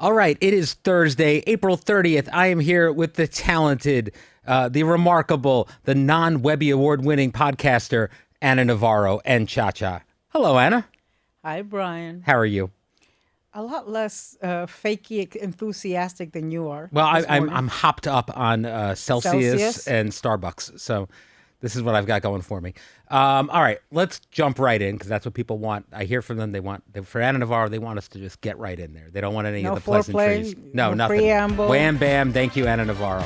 All right, it is Thursday, April 30th. I am here with the talented, the remarkable, the non-Webby Award-winning podcaster, Anna Navarro and Cha-Cha. Hello, Anna. Hi, Brian. How are you? A lot less fakey enthusiastic than you are. Well, this morning. I'm hopped up on Celsius and Starbucks, so this is what I've got going for me. All right, let's jump right in because that's what people want. I hear from them. For Anna Navarro, they want us to just get right in there. They don't want any No of the pleasantries. foreplay, No, nothing. preamble. Wham, bam. Thank you, Anna Navarro.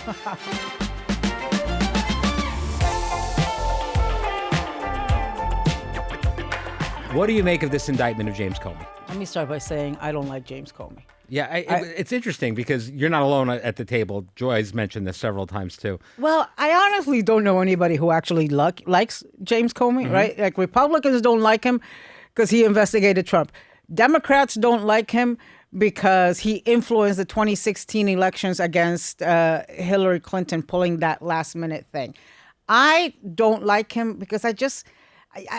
What do you make of this indictment of James Comey? Let me start by saying I don't like James Comey. Yeah, it's interesting because you're not alone at the table. Joy's mentioned this several times too. Well, I honestly don't know anybody who actually likes James Comey, right? Like Republicans don't like him because he investigated Trump. Democrats don't like him because he influenced the 2016 elections against Hillary Clinton, pulling that last minute thing. I don't like him because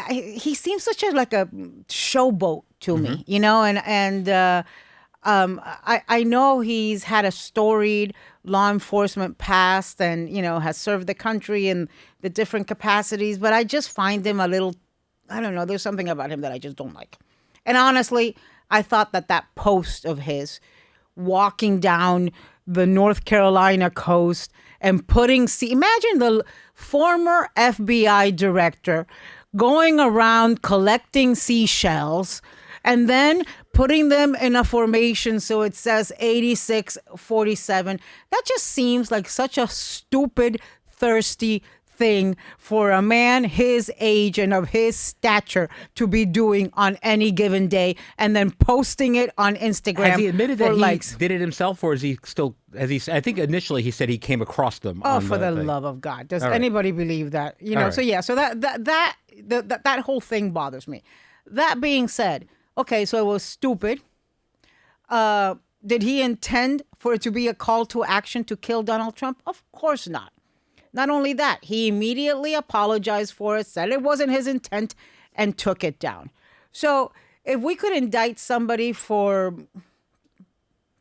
he seems such a showboat to me, you know, and I know he's had a storied law enforcement past and, you know, has served the country in the different capacities, but I just find him a little, I don't know, there's something about him that I just don't like. And honestly, I thought that post of his walking down the North Carolina coast and imagine the former FBI director going around collecting seashells and then putting them in a formation so it says 86-47. That just seems like such a stupid, thirsty thing for a man his age and of his stature to be doing on any given day and then posting it on Instagram. Has he admitted that likes. He did it himself, or is he still? I think initially he said he came across them. Oh, for the love of God! Does anybody believe that? You know. Right. So yeah. So that whole thing bothers me. That being said, okay, so it was stupid. Did he intend for it to be a call to action to kill Donald Trump? Of course not. Not only that, he immediately apologized for it, said it wasn't his intent, and took it down. So if we could indict somebody for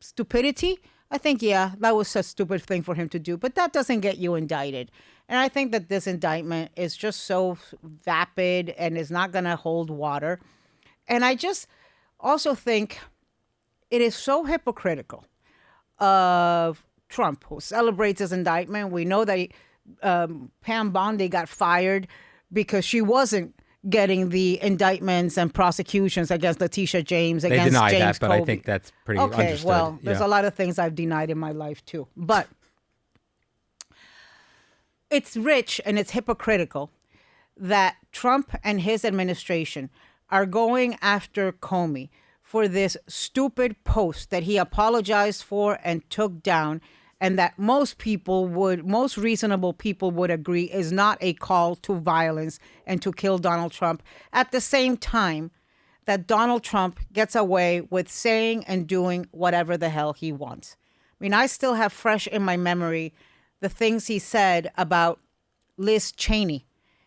stupidity, I think, yeah, that was a stupid thing for him to do. But that doesn't get you indicted. And I think that this indictment is just so vapid and is not going to hold water. And I just also think it is so hypocritical of Trump, who celebrates his indictment. We know that Pam Bondi got fired because she wasn't getting the indictments and prosecutions against Letitia James, against James Comey. They deny that, but I think that's pretty understood. Okay, well, there's a lot of things I've denied in my life too. But it's rich and it's hypocritical that Trump and his administration are going after Comey for this stupid post that he apologized for and took down, and that most reasonable people would agree is not a call to violence and to kill Donald Trump, at the same time that Donald Trump gets away with saying and doing whatever the hell he wants. I mean, I still have fresh in my memory the things he said about Liz Cheney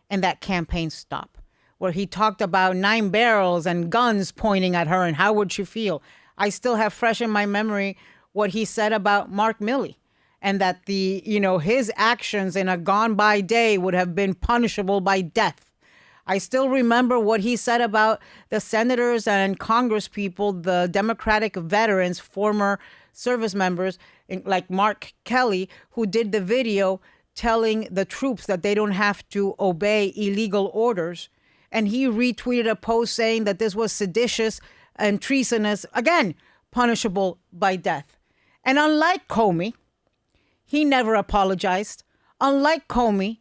and that campaign stop, where he talked about 9 barrels and guns pointing at her and how would she feel. I still have fresh in my memory what he said about Mark Milley, and that his actions in a gone by day would have been punishable by death. I still remember what he said about the senators and Congress people, the Democratic veterans, former service members like Mark Kelly, who did the video telling the troops that they don't have to obey illegal orders. And he retweeted a post saying that this was seditious and treasonous, again, punishable by death. And unlike Comey, he never apologized. Unlike Comey,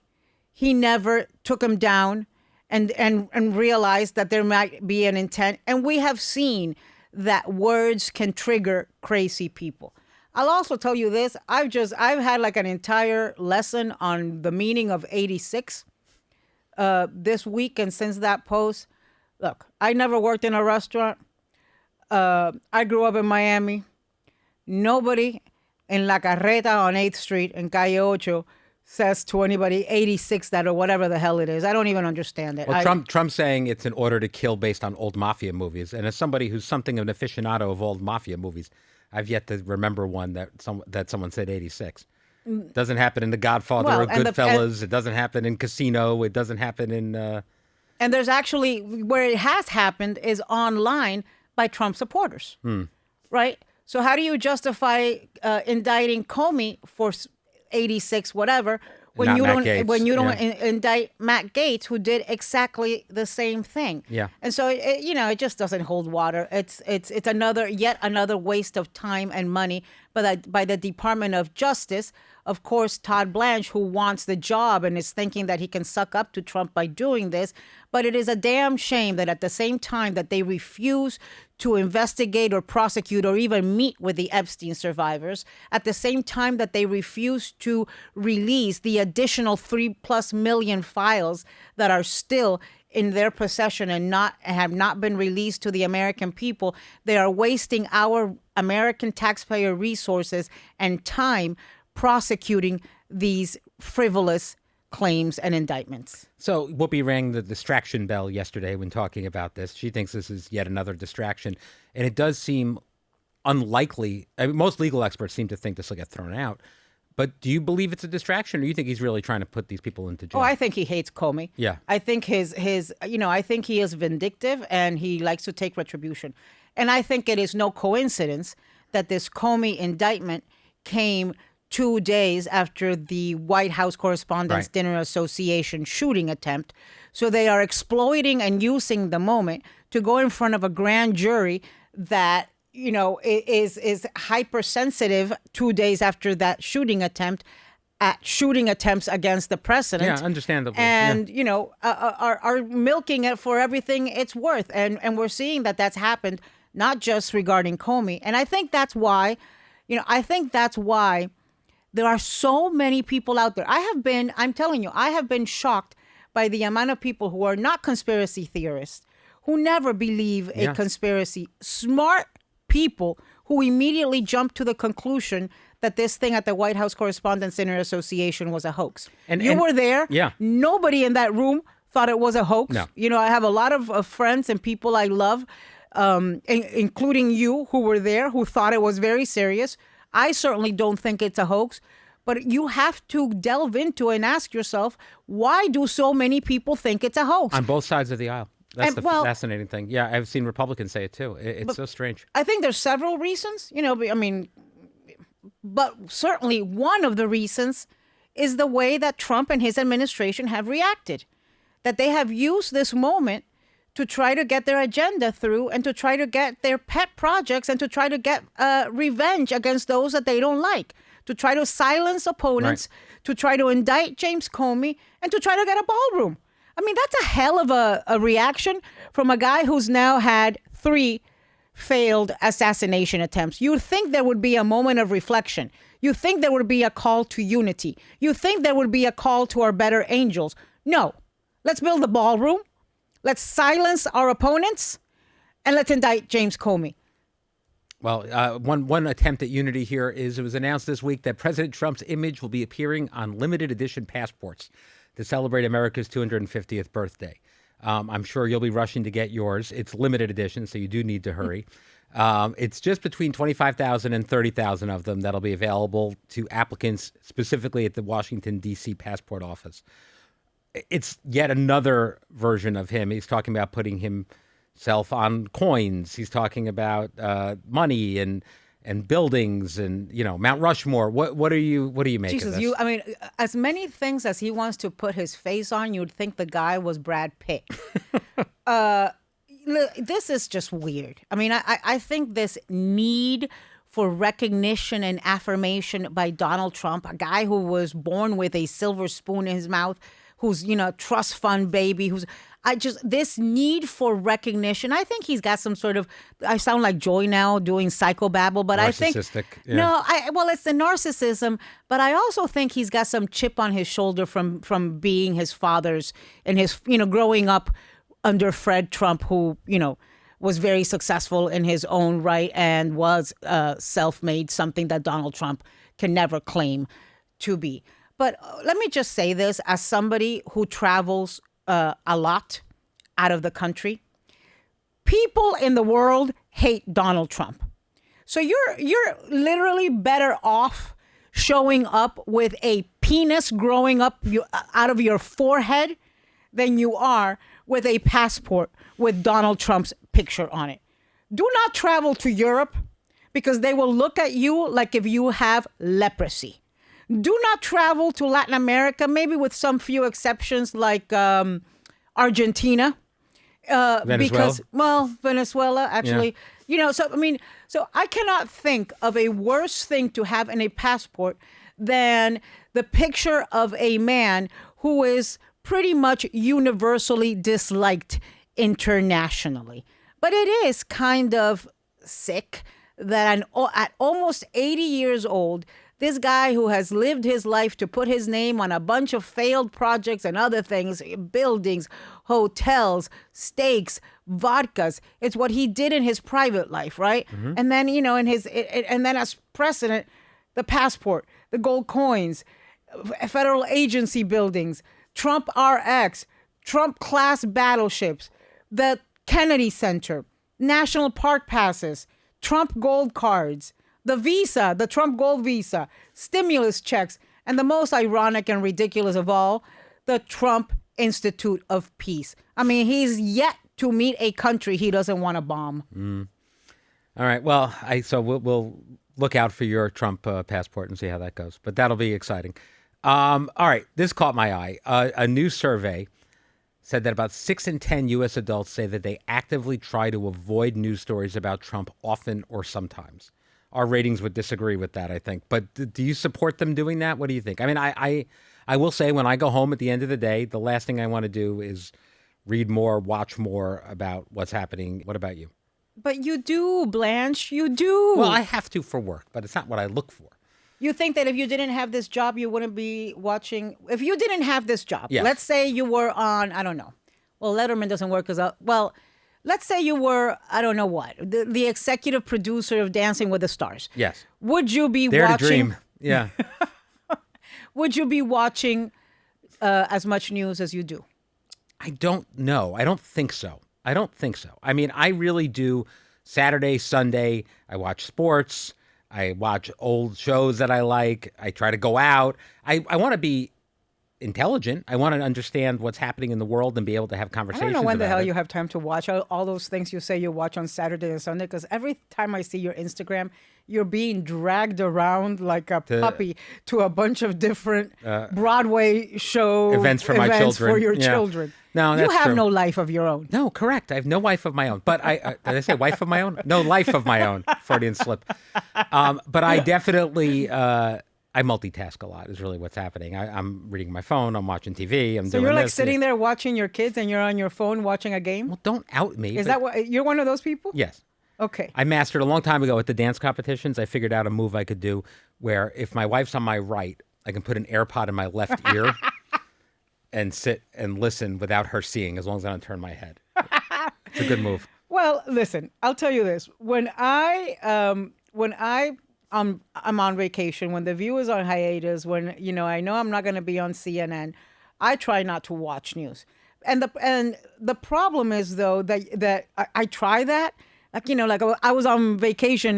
he never took him down and realized that there might be an intent. And we have seen that words can trigger crazy people. I'll also tell you this. I've had like an entire lesson on the meaning of 86 this week. And since that post, look, I never worked in a restaurant. I grew up in Miami. Nobody in La Carreta on 8th Street in Calle 8 says to anybody 86 that or whatever the hell it is. I don't even understand it. Well, Trump's saying it's an order to kill based on old mafia movies. And as somebody who's something of an aficionado of old mafia movies, I've yet to remember one that someone said 86. Doesn't happen in The Godfather or Goodfellas. It doesn't happen in Casino. It doesn't happen in... And there's actually, where it has happened is online by Trump supporters, right? So how do you justify indicting Comey for 86 whatever when you don't indict Matt Gaetz, who did exactly the same thing? Yeah. And so it just doesn't hold water. It's yet another waste of time and money by the Department of Justice. Of course, Todd Blanche, who wants the job and is thinking that he can suck up to Trump by doing this. But it is a damn shame that at the same time that they refuse to investigate or prosecute or even meet with the Epstein survivors, at the same time that they refuse to release the additional 3+ million files that are still in their possession and have not been released to the American people, they are wasting our American taxpayer resources and time prosecuting these frivolous claims and indictments. So Whoopi rang the distraction bell yesterday when talking about this. She thinks this is yet another distraction. And it does seem unlikely. I mean, most legal experts seem to think this will get thrown out. But do you believe it's a distraction, or do you think he's really trying to put these people into jail? Oh, I think he hates Comey. Yeah. I think I think he is vindictive and he likes to take retribution. And I think it is no coincidence that this Comey indictment came 2 days after the White House Correspondents Dinner Association shooting attempt. So they are exploiting and using the moment to go in front of a grand jury that, is hypersensitive 2 days after that shooting attempt at shooting attempts against the president. Yeah, understandable. And, are milking it for everything it's worth. And we're seeing that that's happened, not just regarding Comey. And I think that's why, there are so many people out there. I'm telling you, I have been shocked by the amount of people who are not conspiracy theorists, who never believe a conspiracy. Smart people who immediately jump to the conclusion that this thing at the White House Correspondents Dinner Association was a hoax. And you were there. Yeah. Nobody in that room thought it was a hoax. No. I have a lot of friends and people I love, including you, who were there, who thought it was very serious. I certainly don't think it's a hoax, but you have to delve into and ask yourself, why do so many people think it's a hoax? On both sides of the aisle. That's the fascinating thing. Yeah, I've seen Republicans say it too. It's so strange. I think there's several reasons, but certainly one of the reasons is the way that Trump and his administration have reacted, that they have used this moment to try to get their agenda through and to try to get their pet projects and to try to get revenge against those that they don't like, to try to silence opponents, to try to indict James Comey, and to try to get a ballroom. I mean, that's a hell of a reaction from a guy who's now had 3 failed assassination attempts. You would think there would be a moment of reflection. You think there would be a call to unity. You think there would be a call to our better angels. No. Let's build a ballroom. Let's silence our opponents, and let's indict James Comey. Well, one attempt at unity here is it was announced this week that President Trump's image will be appearing on limited edition passports to celebrate America's 250th birthday. I'm sure you'll be rushing to get yours. It's limited edition, so you do need to hurry. It's just between 25,000 and 30,000 of them that'll be available to applicants specifically at the Washington, D.C. passport office. It's yet another version of him. He's talking about putting himself on coins. He's talking about money and buildings and Mount Rushmore. What do you make of this? As many things as he wants to put his face on, you'd think the guy was Brad Pitt. This is just weird. I think this need for recognition and affirmation by Donald Trump, a guy who was born with a silver spoon in his mouth, who's, trust fund baby, this need for recognition. I think he's got some sort of, I sound like Joy now doing psychobabble, but I think, it's the narcissism, but I also think he's got some chip on his shoulder from being his father's and his, growing up under Fred Trump, who, was very successful in his own right and was self-made, something that Donald Trump can never claim to be. But let me just say this as somebody who travels a lot out of the country. People in the world hate Donald Trump. So you're literally better off showing up with a penis growing up out of your forehead than you are with a passport with Donald Trump's picture on it. Do not travel to Europe because they will look at you like if you have leprosy. Do not travel to Latin America, maybe with some few exceptions like Argentina. Venezuela? Because, Venezuela, actually. Yeah. So I cannot think of a worse thing to have in a passport than the picture of a man who is pretty much universally disliked internationally. But it is kind of sick that at almost 80 years old, this guy who has lived his life to put his name on a bunch of failed projects and other things, buildings, hotels, steaks, vodkas. It's what he did in his private life, right? Mm-hmm. And then, and then as president, the passport, the gold coins, federal agency buildings, Trump RX, Trump class battleships, the Kennedy Center, national park passes, Trump gold cards, the visa, the Trump gold visa, stimulus checks, and the most ironic and ridiculous of all, the Trump Institute of Peace. I mean, he's yet to meet a country he doesn't want to bomb. Mm. All right. Well, we'll look out for your Trump passport and see how that goes. But that'll be exciting. All right. This caught my eye. A new survey said that about 6 in 10 U.S. adults say that they actively try to avoid news stories about Trump often or sometimes. Our ratings would disagree with that, I think. But do you support them doing that? What do you think? I mean, I will say when I go home at the end of the day, the last thing I want to do is read more, watch more about what's happening. What about you? But you do, Blanche. You do. Well, I have to for work, but it's not what I look for. You think that if you didn't have this job, you wouldn't be watching? If you didn't have this job, yes. Let's say you were on, I don't know. Well, Letterman doesn't work because, let's say you were, I don't know what, the executive producer of Dancing with the Stars. Yes. Would you be Dare watching? to dream. Yeah. Would you be watching as much news as you do? I don't know. I don't think so. I mean, I really do. Saturday, Sunday, I watch sports. I watch old shows that I like. I try to go out. I want to be intelligent. I want to understand what's happening in the world and be able to have conversations. I don't know when the hell it. You have time to watch all those things you say you watch on Saturday and Sunday, because every time I see your Instagram, you're being dragged around like a puppy to a bunch of different Broadway show events for my children. For your children. No, that's you have true. no life of your own. No, correct. I have no wife of my own. But did I say wife of my own? No, life of my own. Freudian slip. But I definitely I multitask a lot. Is really what's happening. I'm reading my phone. I'm watching TV. So you're like sitting there watching your kids, and you're on your phone watching a game. Well, don't out me. Is that what you're one of those people? Yes. Okay. I mastered a long time ago at the dance competitions. I figured out a move I could do where if my wife's on my right, I can put an AirPod in my left ear and sit and listen without her seeing, as long as I don't turn my head. It's a good move. Well, listen, I'll tell you this. When I'm on vacation, when The View is on hiatus, when I know I'm not going to be on CNN, I try not to watch news. And the problem is though that I try that. Like I was on vacation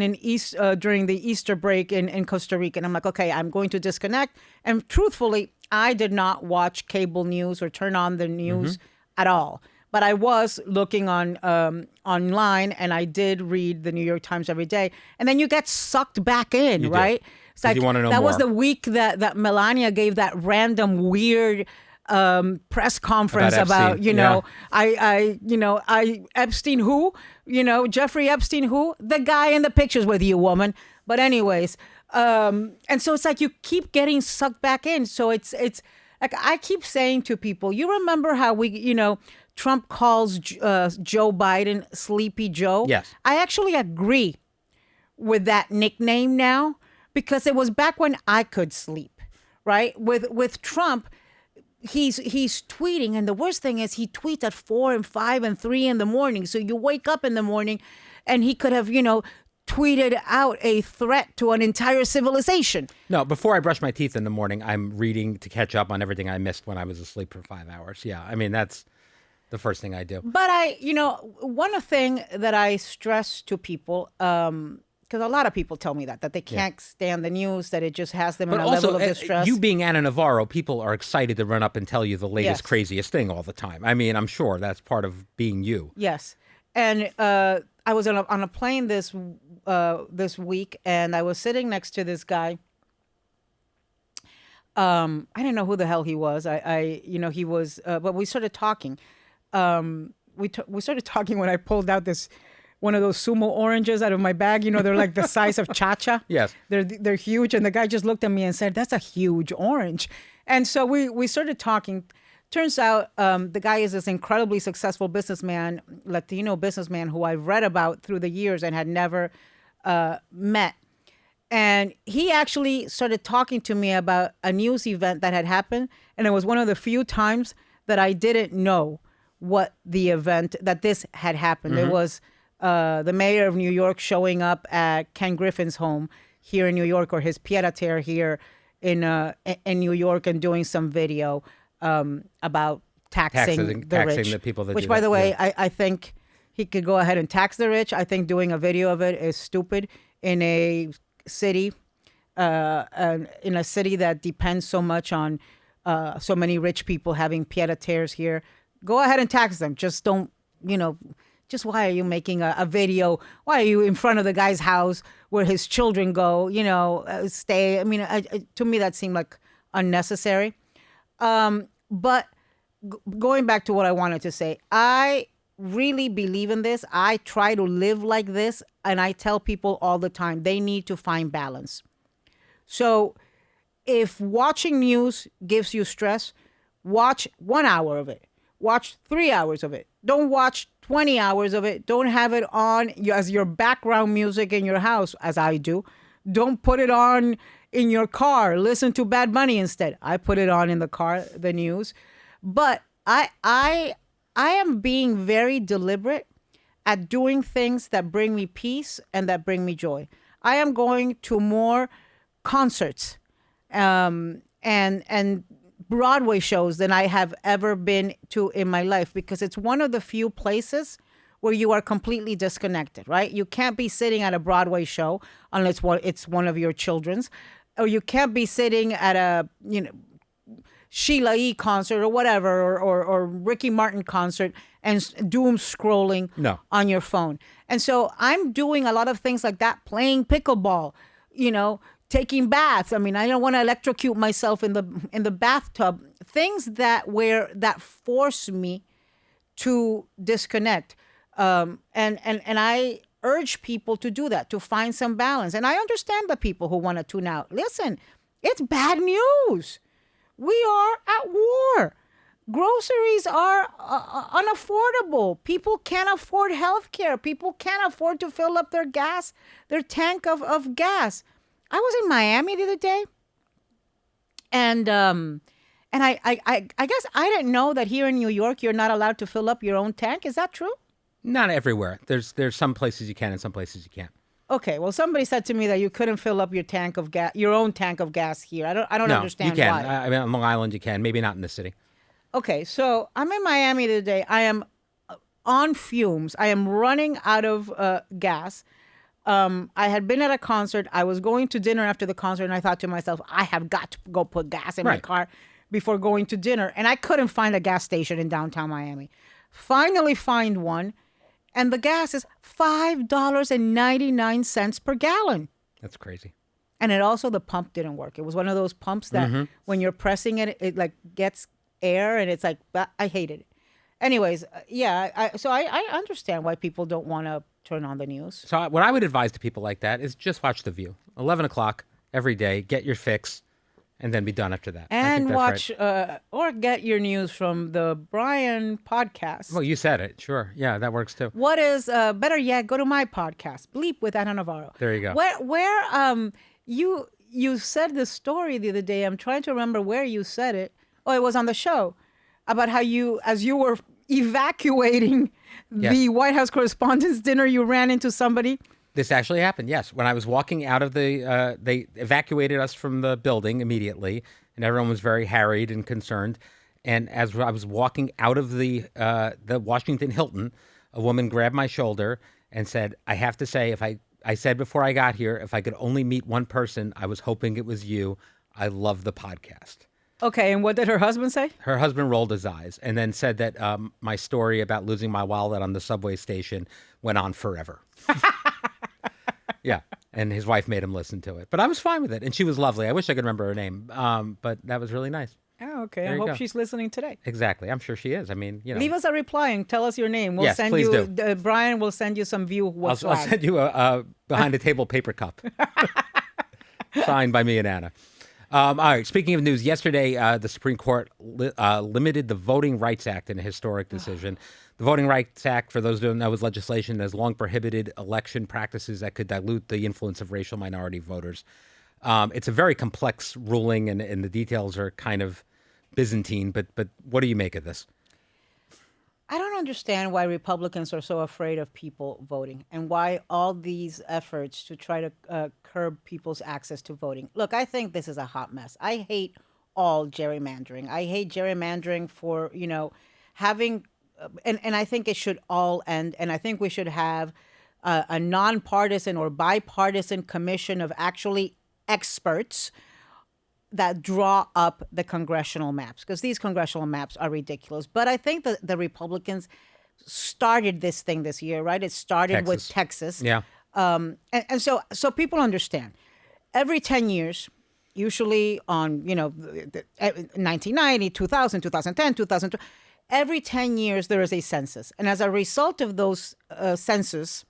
during the Easter break in Costa Rica, and I'm like, okay, I'm going to disconnect. And truthfully, I did not watch cable news or turn on the news at all. But I was looking online, and I did read the New York Times every day. And then you get sucked back in, right? It's like you want to know that more. Was the week that Melania gave that random weird press conference about I Epstein who, Jeffrey Epstein who, the guy in the pictures with you, woman. But anyways, and so it's like you keep getting sucked back in. So it's like I keep saying to people, you remember how Trump calls Joe Biden Sleepy Joe? Yes. I actually agree with that nickname now, because it was back when I could sleep, right? With Trump, he's tweeting, and the worst thing is he tweets at 4 and 5 and 3 in the morning. So you wake up in the morning, and he could have tweeted out a threat to an entire civilization. No, before I brush my teeth in the morning, I'm reading to catch up on everything I missed when I was asleep for 5 hours. Yeah, I mean, that's the first thing I do. But one thing that I stress to people, because a lot of people tell me that they can't stand the news, that it just has them in But a also, level of distress. you being Anna Navarro, people are excited to run up and tell you the latest, Yes. craziest thing all the time. I mean, I'm sure that's part of being you. Yes, and I was on a plane this week, and I was sitting next to this guy. I didn't know who the hell he was. He was, but we started talking. We started talking when I pulled out one of those sumo oranges out of my bag. You know, they're like the size of Cha-Cha. Yes. They're huge. And the guy just looked at me and said, "That's a huge orange." And so we started talking. Turns out the guy is this incredibly successful businessman, Latino businessman, who I've read about through the years and had never met. And he actually started talking to me about a news event that had happened. And it was one of the few times that I didn't know what the event, that this had happened. It was the mayor of New York showing up at Ken Griffin's home here in New York, or his pied-à-terre here in New York, and doing some video about taxing the rich. The people that which, do by that. the way, Yeah. I think he could go ahead and tax the rich. I think doing a video of it is stupid in a city, that depends so much on so many rich people having pied-à-terres here. Go ahead and tax them. Just don't, just why are you making a video? Why are you in front of the guy's house where his children go, stay? I mean, to me, that seemed like unnecessary. But going back to what I wanted to say, I really believe in this. I try to live like this, and I tell people all the time, they need to find balance. So if watching news gives you stress, watch 1 hour of it. Watch 3 hours of it. Don't watch 20 hours of it. Don't have it on as your background music in your house, as I do. Don't put it on in your car. Listen to Bad Bunny instead. I put it on in the car, the news. But I am being very deliberate at doing things that bring me peace and that bring me joy. I am going to more concerts and Broadway shows than I have ever been to in my life, because it's one of the few places where you are completely disconnected, right? You can't be sitting at a Broadway show unless it's one of your children's, or you can't be sitting at a, Sheila E. concert or whatever, or Ricky Martin concert and doom scrolling on your phone. And so I'm doing a lot of things like that, playing pickleball, taking baths. I mean, I don't want to electrocute myself in the bathtub. Things that force me to disconnect. And I urge people to do that, to find some balance. And I understand the people who want to tune out. Listen, it's bad news. We are at war. Groceries are unaffordable. People can't afford health care. People can't afford to fill up their tank of gas. I was in Miami the other day, and I guess I didn't know that here in New York you're not allowed to fill up your own tank. Is that true? Not everywhere. There's some places you can and some places you can't. Okay, well, somebody said to me that you couldn't fill up your own tank of gas here. I don't understand you can. why. I mean, on Long Island you can. Maybe not in the city. Okay, so I'm in Miami the other day. I am on fumes. I am running out of gas. I had been at a concert. I was going to dinner after the concert, and I thought to myself, I have got to go put gas in my car before going to dinner. And I couldn't find a gas station in downtown Miami. Finally find one, and the gas is $5.99 per gallon. That's crazy. And the pump didn't work. It was one of those pumps that when you're pressing it, it like gets air, and it's like, I hated it. Anyways, I understand why people don't want to turn on the news. So what I would advise to people like that is just watch The View. 11 o'clock every day, get your fix, and then be done after that. And watch or get your news from the Brian podcast. Well, you said it. Sure. Yeah, that works too. What is, better yet, go to my podcast, Bleep with Anna Navarro. There you go. Where you said this story the other day. I'm trying to remember where you said it. Oh, it was on the show about how as you were evacuating the White House Correspondents Dinner, you ran into somebody. This actually happened, yes. When I was walking out of they evacuated us from the building immediately, and everyone was very harried and concerned. And as I was walking out of the Washington Hilton, a woman grabbed my shoulder and said, I have to say, if I I said before I got here, if I could only meet one person, I was hoping it was you. I love the podcast. Okay, and what did her husband say? Her husband rolled his eyes and then said that my story about losing my wallet on the subway station went on forever. Yeah, and his wife made him listen to it. But I was fine with it, and she was lovely. I wish I could remember her name, but that was really nice. Oh, okay. There I you hope go. she's listening today. Exactly. I'm sure she is. I mean, you know. Leave us a reply and tell us your name. We'll Yes, send please you. do. Brian will send you some view. I'll send you a behind the table paper cup signed by me and Anna. All right. Speaking of news, yesterday the Supreme Court limited the Voting Rights Act in a historic decision. The Voting Rights Act, for those who don't know, is legislation that has long prohibited election practices that could dilute the influence of racial minority voters. It's a very complex ruling, and the details are kind of Byzantine. But what do you make of this? I don't understand why Republicans are so afraid of people voting and why all these efforts to try to curb people's access to voting. Look, I think this is a hot mess. I hate all gerrymandering. I hate gerrymandering for, having, and I think it should all end. And I think we should have a nonpartisan or bipartisan commission of actually experts that draw up the congressional maps, because these congressional maps are ridiculous. But I think that the Republicans started this thing this year, right? It started with Texas. Yeah. And so people understand. Every 10 years, usually on, 1990, 2000, 2010, 2002, every 10 years there is a census. And as a result of those census,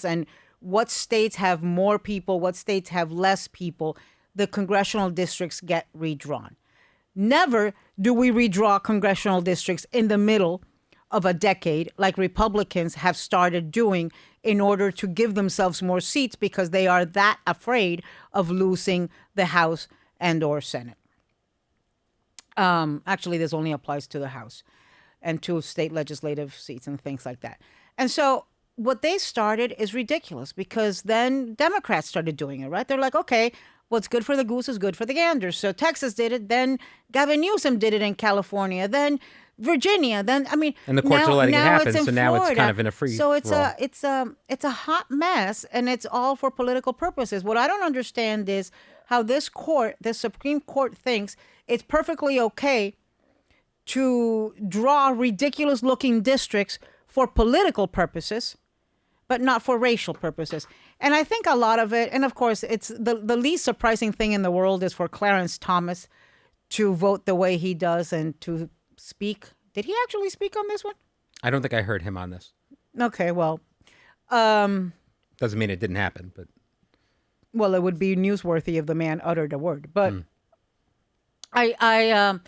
and what states have more people, what states have less people, the congressional districts get redrawn. Never do we redraw congressional districts in the middle of a decade like Republicans have started doing in order to give themselves more seats because they are that afraid of losing the House and or Senate. Actually, this only applies to the House and to state legislative seats and things like that. And so what they started is ridiculous because then Democrats started doing it, right? They're like, okay, what's good for the goose is good for the gander. So Texas did it. Then Gavin Newsom did it in California. Then Virginia. And the courts are letting it happen. So now it's kind of in a free. So it's a hot mess, and it's all for political purposes. What I don't understand is how the Supreme Court, thinks it's perfectly okay to draw ridiculous-looking districts for political purposes, but not for racial purposes. And I think a lot of it, and of course, it's the least surprising thing in the world is for Clarence Thomas to vote the way he does and to speak. Did he actually speak on this one? I don't think I heard him on this. Okay, well. Doesn't mean it didn't happen, but. Well, it would be newsworthy if the man uttered a word. But I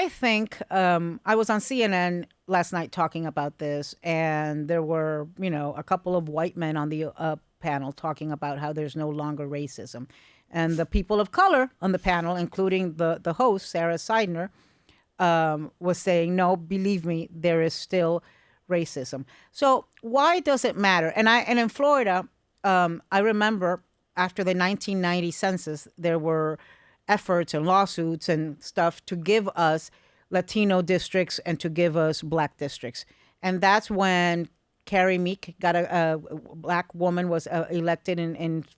think I was on CNN last night talking about this, and there were, a couple of white men on the panel talking about how there's no longer racism. And the people of color on the panel, including the host, Sarah Seidner, was saying, no, believe me, there is still racism. So why does it matter? And in Florida, I remember after the 1990 census, there were efforts and lawsuits and stuff to give us Latino districts and to give us black districts. And that's when Carrie Meek got a black woman was elected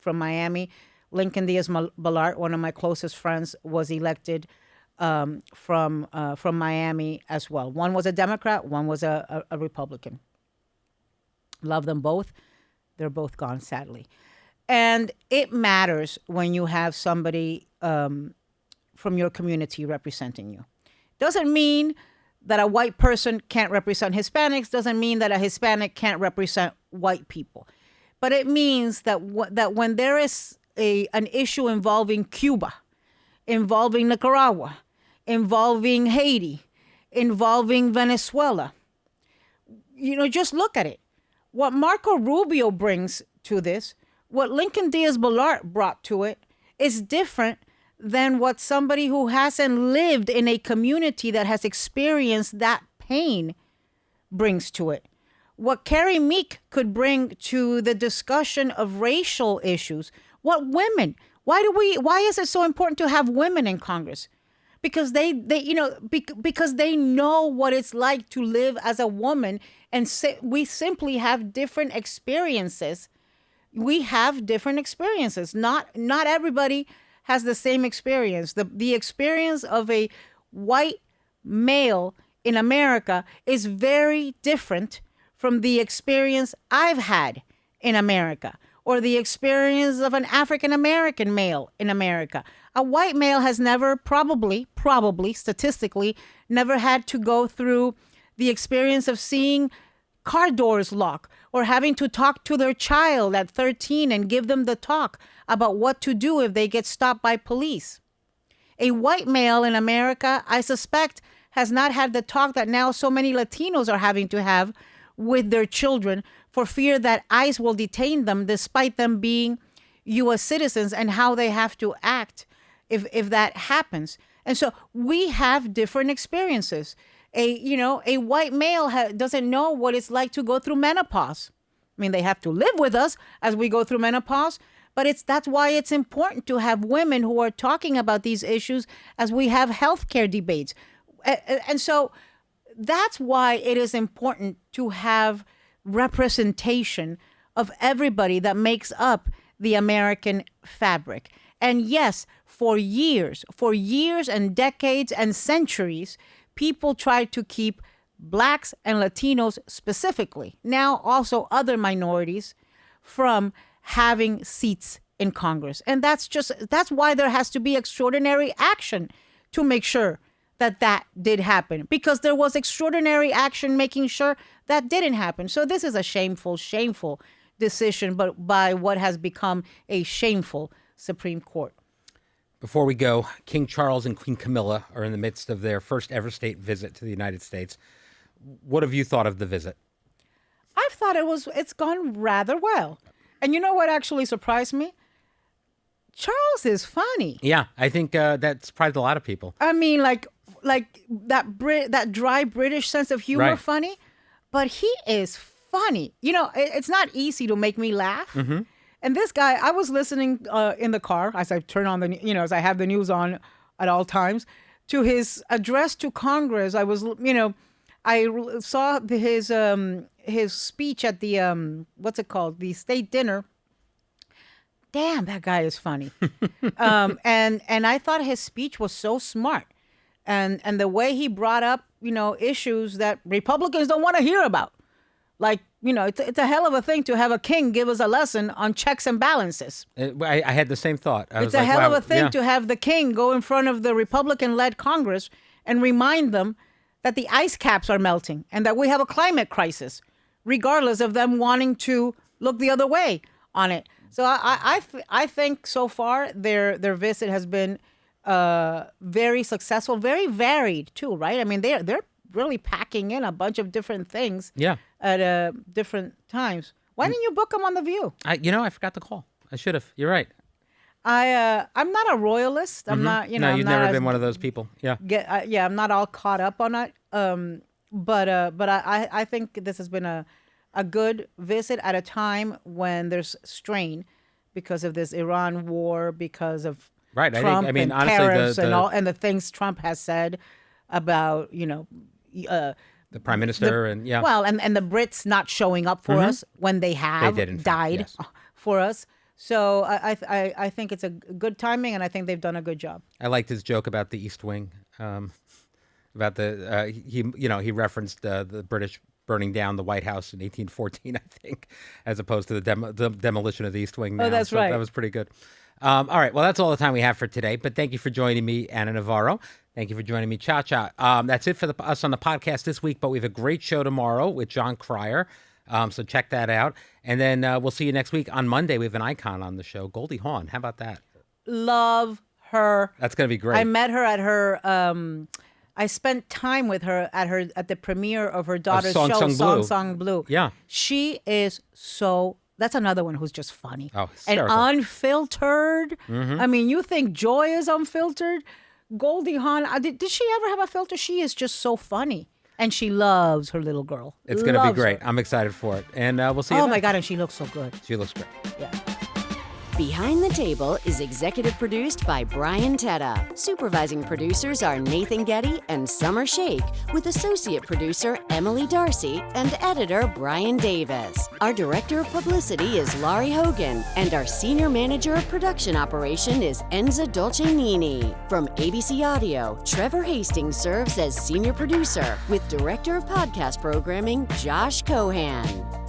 from Miami. Lincoln Diaz-Balart, one of my closest friends, was elected from Miami as well. One was a Democrat, one was a Republican. Love them both. They're both gone, sadly. And it matters when you have somebody from your community representing you. Doesn't mean that a white person can't represent Hispanics. Doesn't mean that a Hispanic can't represent white people. But it means that when there is an issue involving Cuba, involving Nicaragua, involving Haiti, involving Venezuela, just look at it. What Marco Rubio brings to this, what Lincoln Diaz-Balart brought to it, is different than what somebody who hasn't lived in a community that has experienced that pain brings to it. What Carrie Meek could bring to the discussion of racial issues, what women, why is it so important to have women in Congress? because because they know what it's like to live as a woman, and we simply have different experiences. We have different experiences. Not everybody has the same experience. The experience of a white male in America is very different from the experience I've had in America, or the experience of an African American male in America. A white male has never, probably statistically, never had to go through the experience of seeing car doors lock, or having to talk to their child at 13 and give them the talk about what to do if they get stopped by police. A white male in America, I suspect, has not had the talk that now so many Latinos are having to have with their children, for fear that ICE will detain them despite them being U.S. citizens, and how they have to act if that happens. And so we have different experiences. A white male doesn't know what it's like to go through menopause. I mean, they have to live with us as we go through menopause, but that's why it's important to have women who are talking about these issues as we have healthcare debates. And so that's why it is important to have representation of everybody that makes up the American fabric. And yes, for years and decades and centuries, people tried to keep blacks and Latinos specifically, now also other minorities, from having seats in Congress. And that's why there has to be extraordinary action to make sure that did happen, because there was extraordinary action making sure that didn't happen. So this is a shameful decision, but by what has become a shameful Supreme Court. Before we go, King Charles and Queen Camilla are in the midst of their first ever state visit to the United States. What have you thought of the visit? I've thought it's gone rather well. And you know what actually surprised me? Charles is funny. Yeah, I think that surprised a lot of people. I mean, like that dry British sense of humor, right. Funny, but he is funny. It's not easy to make me laugh. Mm-hmm. And this guy, I was listening in the car as I turn on as I have the news on at all times, to his address to Congress. I was, I saw his speech at the what's it called, the state dinner. Damn, that guy is funny. And I thought his speech was so smart, and the way he brought up issues that Republicans don't want to hear about. Like, it's a hell of a thing to have a king give us a lesson on checks and balances. I had the same thought. It's a hell of a thing to have the king go in front of the Republican-led Congress and remind them that the ice caps are melting and that we have a climate crisis, regardless of them wanting to look the other way on it. So I think so far their visit has been very successful, very varied too, right? I mean, they're really packing in a bunch of different things at different times. Why didn't you book them on The View? I forgot to call. I should have. You're right. I'm not a royalist. I'm not, No, you've never been one of those people. Yeah. I'm not all caught up on it. But I think this has been a good visit at a time when there's strain because of this Iran war, because of Trump and honestly, tariffs and the things Trump has said about, the prime minister and the Brits not showing up for us when they have died for us. So I think it's a good timing, and I think they've done a good job. I liked his joke about the East Wing, about he referenced the British burning down the White House in 1814, I think, as opposed to the demolition of the East Wing now. Oh, that's right. That was pretty good. All right. Well, that's all the time we have for today. But thank you for joining me, Anna Navarro. Thank you for joining me, Cha-Cha. That's it for us on the podcast this week, but we have a great show tomorrow with John Cryer. So check that out. And then we'll see you next week. On Monday, we have an icon on the show, Goldie Hawn. How about that? Love her. That's going to be great. I met her at her... I spent time with her at the premiere of her daughter's show, Song Blue. Yeah. She is so... That's another one who's just funny. Oh, hysterical. And unfiltered. Mm-hmm. I mean, you think Joy is unfiltered? Goldie Hawn, did she ever have a filter? She is just so funny. And she loves her little girl. It's going to be great. I'm excited for it. And we'll see you Oh, then. my God. And she looks so good. She looks great. Yeah. Behind the Table is executive produced by Brian Teta. Supervising producers are Nathan Getty and Summer Shake, with associate producer Emily Darcy and editor Brian Davis. Our director of publicity is Laurie Hogan, and our senior manager of production operation is Enza Dolcenini. From ABC Audio, Trevor Hastings serves as senior producer, with director of podcast programming Josh Cohan.